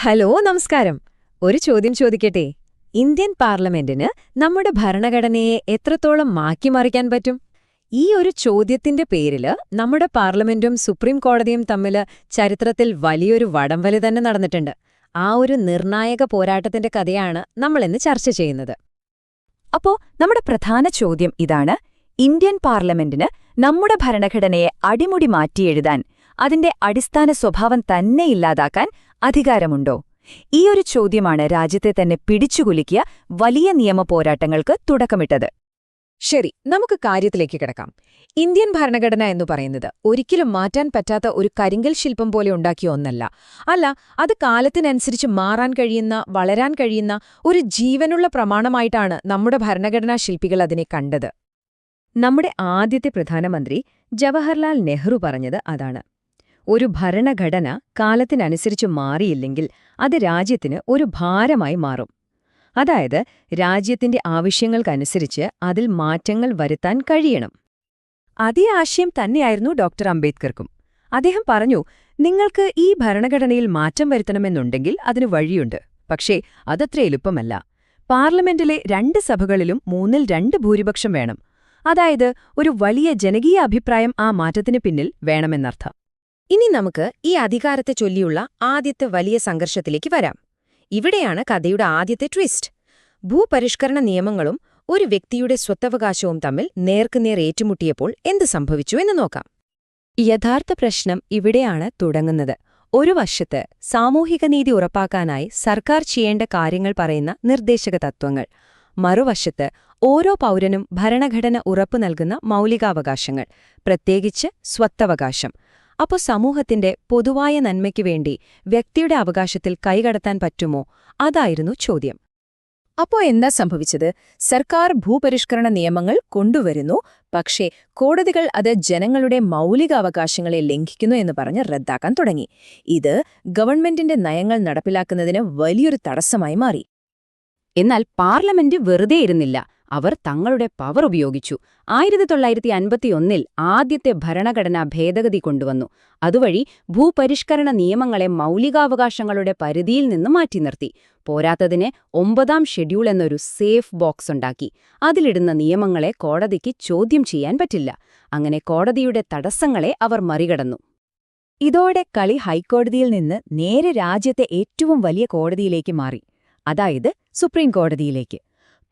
Hello നമസ്കാരം. ഒരു ചോദ്യം ചോദിക്കട്ടെ. ഇന്ത്യൻ പാർലമെന്റിന് നമ്മുടെ ഭരണഘടനയെ എത്രത്തോളം മാറ്റിമറിക്കാൻ പറ്റും? ഈ ഒരു ചോദ്യത്തിന്റെ പേരില് നമ്മുടെ പാർലമെന്റും സുപ്രീം കോടതിയും തമ്മില് ചരിത്രത്തിൽ വലിയൊരു വടംവലി തന്നെ നടന്നിട്ടുണ്ട്. ആ ഒരു നിർണായക പോരാട്ടത്തിന്റെ കഥയാണ് നമ്മളിന്ന് ചർച്ച ചെയ്യുന്നത്. അപ്പോ നമ്മുടെ പ്രധാന ചോദ്യം ഇതാണ്: ഇന്ത്യൻ പാർലമെന്റിന് നമ്മുടെ ഭരണഘടനയെ അടിമുടി മാറ്റിയെഴുതാൻ, അതിന്റെ അടിസ്ഥാന സ്വഭാവം തന്നെ ഇല്ലാതാക്കാൻ അധികാരമുണ്ടോ? ഈയൊരു ചോദ്യമാണ് രാജ്യത്തെ തന്നെ പിടിച്ചുകുലുക്കിയ വലിയ നിയമ പോരാട്ടങ്ങൾക്ക് തുടക്കമിട്ടത്. ശരി, നമുക്ക് കാര്യത്തിലേക്ക് കിടക്കാം. ഇന്ത്യൻ ഭരണഘടന എന്നു പറയുന്നത് ഒരിക്കലും മാറ്റാൻ പറ്റാത്ത ഒരു കരിങ്കൽ ശില്പം പോലെ ഉണ്ടാക്കിയ ഒന്നല്ല. അത് കാലത്തിനനുസരിച്ച് മാറാൻ കഴിയുന്ന, വളരാൻ കഴിയുന്ന ഒരു ജീവനുള്ള പ്രമാണമായിട്ടാണ് നമ്മുടെ ഭരണഘടനാ ശില്പികൾ അതിനെ കണ്ടത്. നമ്മുടെ ആദ്യത്തെ പ്രധാനമന്ത്രി ജവഹർലാൽ നെഹ്റു പറഞ്ഞത് അതാണ്. ഒരു ഭരണഘടന കാലത്തിനനുസരിച്ച് മാറിയില്ലെങ്കിൽ അത് രാജ്യത്തിന് ഒരു ഭാരമായി മാറും. അതായത് രാജ്യത്തിന്റെ ആവശ്യങ്ങൾക്കനുസരിച്ച് അതിൽ മാറ്റങ്ങൾ വരുത്താൻ കഴിയണം. അതേ ആശയം തന്നെയായിരുന്നു ഡോക്ടർ അംബേദ്കർക്കും. അദ്ദേഹം പറഞ്ഞു, നിങ്ങൾക്ക് ഈ ഭരണഘടനയിൽ മാറ്റം വരുത്തണമെന്നുണ്ടെങ്കിൽ അതിന് വഴിയുണ്ട്. പക്ഷേ അതത്ര എളുപ്പമല്ല. പാർലമെന്റിലെ 2 സഭകളിലും 3/2 ഭൂരിപക്ഷം വേണം. അതായത് ഒരു വലിയ ജനകീയ അഭിപ്രായം ആ മാറ്റത്തിന് പിന്നിൽ വേണമെന്നർത്ഥം. ഇനി നമുക്ക് ഈ അധികാരത്തെ ചൊല്ലിയുള്ള ആദ്യത്തെ വലിയ സംഘർഷത്തിലേക്ക് വരാം. ഇവിടെയാണ് കഥയുടെ ആദ്യത്തെ ട്വിസ്റ്റ്. ഭൂപരിഷ്കരണ നിയമങ്ങളും ഒരു വ്യക്തിയുടെ സ്വത്തവകാശവും തമ്മിൽ നേർക്കുനേർ ഏറ്റുമുട്ടിയപ്പോൾ എന്ത് സംഭവിച്ചു എന്ന് നോക്കാം. യഥാർത്ഥ പ്രശ്നം ഇവിടെയാണ് തുടങ്ങുന്നത്. ഒരു വശത്ത് സാമൂഹിക നീതി ഉറപ്പാക്കാനായി സർക്കാർ ചെയ്യേണ്ട കാര്യങ്ങൾ പറയുന്ന നിർദ്ദേശക തത്വങ്ങൾ, മറുവശത്ത് ഓരോ പൗരനും ഭരണഘടന ഉറപ്പു നൽകുന്ന മൗലികാവകാശങ്ങൾ, പ്രത്യേകിച്ച് സ്വത്തവകാശം. അപ്പോൾ സമൂഹത്തിന്റെ പൊതുവായ നന്മയ്ക്കു വേണ്ടി വ്യക്തിയുടെ അവകാശത്തിൽ കൈകടത്താൻ പറ്റുമോ? അതായിരുന്നു ചോദ്യം. അപ്പോ എന്താ സംഭവിച്ചത്? സർക്കാർ ഭൂപരിഷ്കരണ നിയമങ്ങൾ കൊണ്ടുവരുന്നു, പക്ഷേ കോടതികൾ അത് ജനങ്ങളുടെ മൗലികാവകാശങ്ങളെ ലംഘിക്കുന്നു എന്ന് പറഞ്ഞ് റദ്ദാക്കാൻ തുടങ്ങി. ഇത് ഗവൺമെന്റിന്റെ നയങ്ങൾ നടപ്പിലാക്കുന്നതിന് വലിയൊരു തടസ്സമായി മാറി. എന്നാൽ പാർലമെന്റ് വെറുതെ ഇരുന്നില്ല. അവർ തങ്ങളുടെ പവർ ഉപയോഗിച്ചു. 1951 ആദ്യത്തെ ഭരണഘടനാ ഭേദഗതി കൊണ്ടുവന്നു. അതുവഴി ഭൂപരിഷ്കരണ നിയമങ്ങളെ മൗലികാവകാശങ്ങളുടെ പരിധിയിൽ നിന്ന് മാറ്റി നിർത്തി. പോരാത്തതിന് 9ാം ഷെഡ്യൂൾ എന്നൊരു സേഫ് ബോക്സ് ഉണ്ടാക്കി. അതിലിടുന്ന നിയമങ്ങളെ കോടതിക്ക് ചോദ്യം ചെയ്യാൻ പറ്റില്ല. അങ്ങനെ കോടതിയുടെ തടസ്സങ്ങളെ അവർ മറികടന്നു. ഇതോടെ കളി ഹൈക്കോടതിയിൽ നിന്ന് നേരെ രാജ്യത്തെ ഏറ്റവും വലിയ കോടതിയിലേക്ക് മാറി. അതായത് സുപ്രീം കോടതിയിലേക്ക്.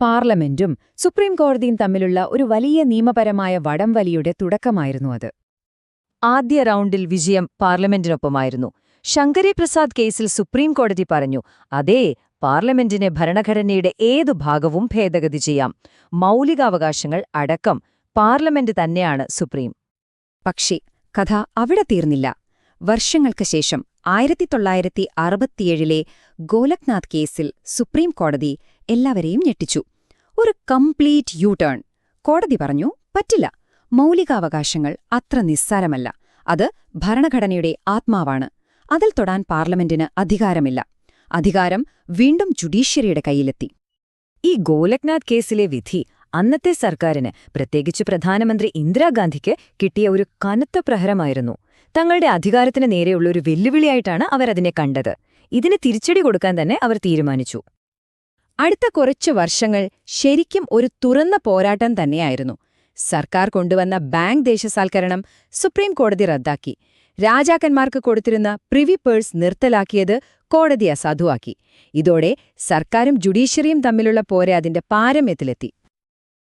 പാർലമെന്റും സുപ്രീം കോടതിയും തമ്മിലുള്ള ഒരു വലിയ നിയമപരമായ വടംവലിയുടെ തുടക്കമായിരുന്നു അത്. ആദ്യ റൗണ്ടിൽ വിജയം പാർലമെന്റിനൊപ്പമായിരുന്നു. ശങ്കരി പ്രസാദ് കേസിൽ സുപ്രീം കോടതി പറഞ്ഞു, അതേ, പാർലമെന്റിന് ഭരണഘടനയുടെ ഏതു ഭാഗവും ഭേദഗതി ചെയ്യാം. മൗലികാവകാശങ്ങൾ അടക്കം പാർലമെന്റ് തന്നെയാണ് സുപ്രീം. പക്ഷേ കഥ അവിടെ തീർന്നില്ല. വർഷങ്ങൾക്ക് ശേഷം 1967 ഗോലക്നാഥ് കേസിൽ സുപ്രീം കോടതി എല്ലാവരെയും ഞെട്ടിച്ചു. ഒരു കംപ്ലീറ്റ് യു ടേൺ. കോടതി പറഞ്ഞു, പറ്റില്ല, മൗലികാവകാശങ്ങൾ അത്ര നിസ്സാരമല്ല. അത് ഭരണഘടനയുടെ ആത്മാവാണ്. അതിൽ തൊടാൻ പാർലമെന്റിന് അധികാരമില്ല. അധികാരം വീണ്ടും ജുഡീഷ്യറിയുടെ കയ്യിലെത്തി. ഈ ഗോലക്നാഥ് കേസിലെ വിധി അന്നത്തെ സർക്കാരിന്, പ്രത്യേകിച്ച് പ്രധാനമന്ത്രി ഇന്ദിരാഗാന്ധിക്ക് കിട്ടിയ ഒരു കനത്ത പ്രഹരമായിരുന്നു. തങ്ങളുടെ അധികാരത്തിന് നേരെയുള്ള ഒരു വെല്ലുവിളിയായിട്ടാണ് അവരതിനെ കണ്ടത്. ഇതിന് തിരിച്ചടി കൊടുക്കാൻ തന്നെ അവർ തീരുമാനിച്ചു. അടുത്ത കുറച്ചു വർഷങ്ങൾ ശരിക്കും ഒരു തുറന്ന പോരാട്ടം തന്നെയായിരുന്നു. സർക്കാർ കൊണ്ടുവന്ന ബാങ്ക് ദേശസാൽക്കരണം സുപ്രീം കോടതി റദ്ദാക്കി. രാജാക്കന്മാർക്ക് കൊടുത്തിരുന്ന പ്രിവി പേഴ്സ് നിർത്തലാക്കിയത് കോടതി അസാധുവാക്കി. ഇതോടെ സർക്കാരും ജുഡീഷ്യറിയും തമ്മിലുള്ള പോര് അതിന്റെ പാരമ്യത്തിലെത്തി.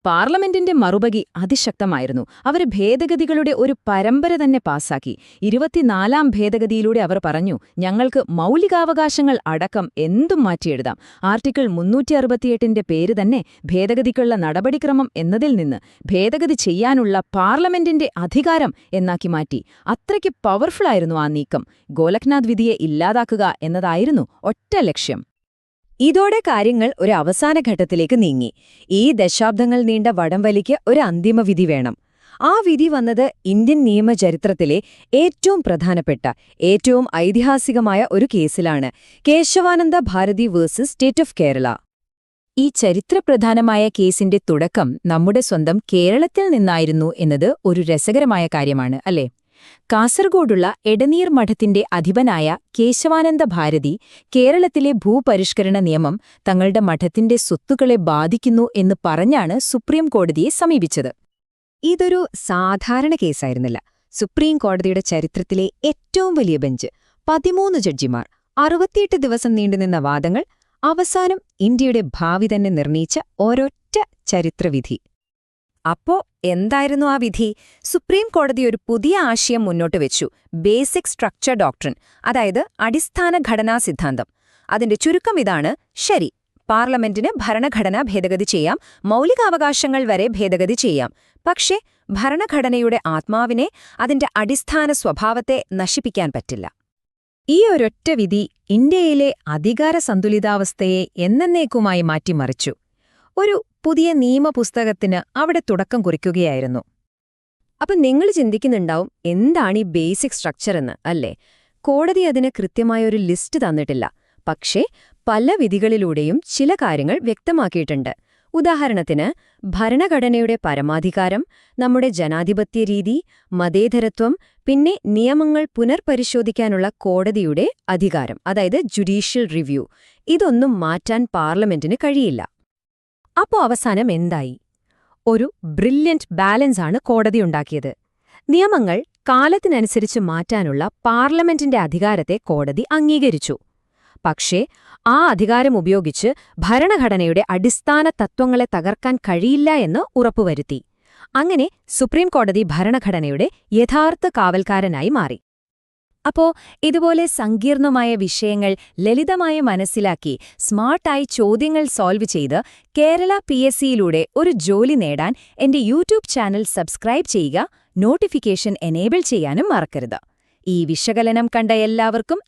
പാർലമെന്റിന്റെ മറുപടി അതിശക്തമായിരുന്നു. അവർ ഭേദഗതികളുടെ ഒരു പരമ്പര തന്നെ പാസാക്കി. 24ാം ഭേദഗതിയിലൂടെ അവർ പറഞ്ഞു, ഞങ്ങൾക്ക് മൗലികാവകാശങ്ങൾ അടക്കം എന്തും മാറ്റിയെഴുതാം. ആർട്ടിക്കിൾ 368ന്റെ പേര് തന്നെ ഭേദഗതിക്കുള്ള നടപടിക്രമം എന്നതിൽ നിന്ന് ഭേദഗതി ചെയ്യാനുള്ള പാർലമെന്റിന്റെ അധികാരം എന്നാക്കി മാറ്റി. അത്രയ്ക്ക് പവർഫുള്ളായിരുന്നു ആ നീക്കം. ഗോലക്നാഥ് വിധിയെ ഇല്ലാതാക്കുക എന്നതായിരുന്നു ഒറ്റ ലക്ഷ്യം. ഇതോടെ കാര്യങ്ങൾ ഒരു അവസാന ഘട്ടത്തിലേക്ക് നീങ്ങി. ഈ ദശാബ്ദങ്ങൾ നീണ്ട വടംവലിക്ക് ഒരു അന്തിമ വിധി വേണം. ആ വിധി വന്നത് ഇന്ത്യൻ നിയമചരിത്രത്തിലെ ഏറ്റവും പ്രധാനപ്പെട്ട, ഏറ്റവും ഐതിഹാസികമായ ഒരു കേസിലാണ്. Kesavananda Bharati versus state of Kerala. ഈ ചരിത്രപ്രധാനമായ കേസിന്റെ തുടക്കം നമ്മുടെ സ്വന്തം കേരളത്തിൽ നിന്നായിരുന്നു എന്നത് ഒരു രസകരമായ കാര്യമാണ്, അല്ലേ? കാസർഗോഡുള്ള എടനീർ മഠത്തിന്റെ അധിപനായ കേശവാനന്ദ ഭാരതി കേരളത്തിലെ ഭൂപരിഷ്കരണ നിയമം തങ്ങളുടെ മഠത്തിന്റെ സ്വത്തുക്കളെ ബാധിക്കുന്നു എന്ന് പറഞ്ഞാണ് സുപ്രീം കോടതിയെ സമീപിച്ചത്. ഇതൊരു സാധാരണ കേസായിരുന്നില്ല. സുപ്രീം കോടതിയുടെ ചരിത്രത്തിലെ ഏറ്റവും വലിയ ബെഞ്ച്, 13 ജഡ്ജിമാർ, 68 ദിവസം നീണ്ടുനിന്ന വാദങ്ങൾ, അവസാനം ഇന്ത്യയുടെ ഭാവി തന്നെ നിർണയിച്ച ഒരൊറ്റ ചരിത്രവിധി. അപ്പോ എന്തായിരുന്നു ആ വിധി? സുപ്രീം കോടതി ഒരു പുതിയ ആശയം മുന്നോട്ട് വെച്ചു, ബേസിക് സ്ട്രക്ചർ ഡോക്ട്രിൻ, അതായത് അടിസ്ഥാന ഘടനാ സിദ്ധാന്തം. അതിന്റെ ചുരുക്കം ഇതാണ്: ശരി, പാർലമെന്റിന് ഭരണഘടന ഭേദഗതി ചെയ്യാം, മൗലികാവകാശങ്ങൾ വരെ ഭേദഗതി ചെയ്യാം, പക്ഷേ ഭരണഘടനയുടെ ആത്മാവിനെ, അതിന്റെ അടിസ്ഥാന സ്വഭാവത്തെ നശിപ്പിക്കാൻ പറ്റില്ല. ഈ ഒരൊറ്റ വിധി ഇന്ത്യയിലെ അധികാര സന്തുലിതാവസ്ഥയെ എന്നേക്കുമായി മാറ്റിമറിച്ചു. ഒരു പുതിയ നിയമപുസ്തകത്തിന് അവിടെ തുടക്കം കുറിക്കുകയായിരുന്നു. അപ്പം നിങ്ങൾ ചിന്തിക്കുന്നുണ്ടാവും, എന്താണ് ഈ ബേസിക് സ്ട്രക്ചർ എന്ന്, അല്ലേ? കോടതി അതിന് കൃത്യമായൊരു ലിസ്റ്റ് തന്നിട്ടില്ല. പക്ഷേ പല വിധികളിലൂടെയും ചില കാര്യങ്ങൾ വ്യക്തമാക്കിയിട്ടുണ്ട്. ഉദാഹരണത്തിന്, ഭരണഘടനയുടെ പരമാധികാരം, നമ്മുടെ ജനാധിപത്യ രീതി, മതേതരത്വം, പിന്നെ നിയമങ്ങൾ പുനർപരിശോധിക്കാനുള്ള കോടതിയുടെ അധികാരം, അതായത് ജുഡീഷ്യൽ റിവ്യൂ. ഇതൊന്നും മാറ്റാൻ പാർലമെന്റിന് കഴിയില്ല. അപ്പോ അവസാനം എന്തായി? ഒരു ബ്രില്യന്റ് ബാലൻസാണ് കോടതിയുണ്ടാക്കിയത്. നിയമങ്ങൾ കാലത്തിനനുസരിച്ച് മാറ്റാനുള്ള പാർലമെന്റിന്റെ അധികാരത്തെ കോടതി അംഗീകരിച്ചു. പക്ഷേ ആ അധികാരം ഉപയോഗിച്ച് ഭരണഘടനയുടെ അടിസ്ഥാന തത്വങ്ങളെ തകർക്കാൻ കഴിയില്ല എന്ന് ഉറപ്പുവരുത്തി. അങ്ങനെ സുപ്രീം കോടതി ഭരണഘടനയുടെ യഥാർത്ഥ കാവൽക്കാരനായി മാറി. അപ്പോ ഇതുപോലെ സങ്കീർണമായ വിഷയങ്ങൾ ലളിതമായി മനസ്സിലാക്കി സ്മാർട്ടായി ചോദ്യങ്ങൾ സോൾവ് ചെയ്ത് കേരള PSCയിലൂടെ ഒരു ജോലി നേടാൻ എന്റെ യൂട്യൂബ് ചാനൽ സബ്സ്ക്രൈബ് ചെയ്യുക, നോട്ടിഫിക്കേഷൻ എനേബിൾ ചെയ്യാനും മറക്കരുത്. ഈ വിശകലനം കണ്ട എല്ലാവർക്കും